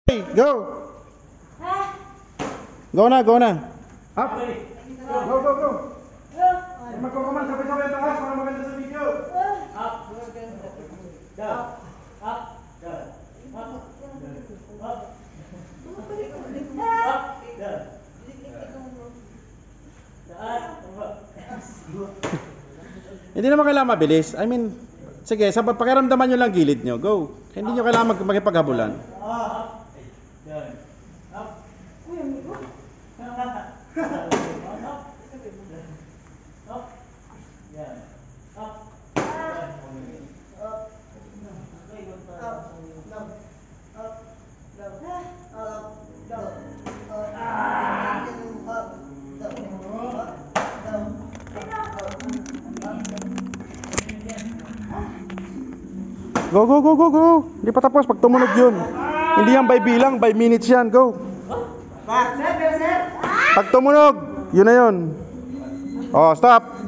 Okay, go. Go na, go na. Up. Go, go, go. Magkukuman sabay-sabay ang taas para maganda sa video. Up. Down. Up. Down. Up. Up. Up. Down. Hindi naman kailangan mabilis. I mean, sige, sa pakiramdaman nyo lang gilid nyo. Go. Hindi nyo kailangan magpaghabulan. Up. Down. Up. Up. Down. Up. Go, go, go, go, go. Hindi pa tapos pag tumunog yun. Hindi yan by bilang, by minutes yan. Go. Pag tumunog, yun na yun. Oh, stop.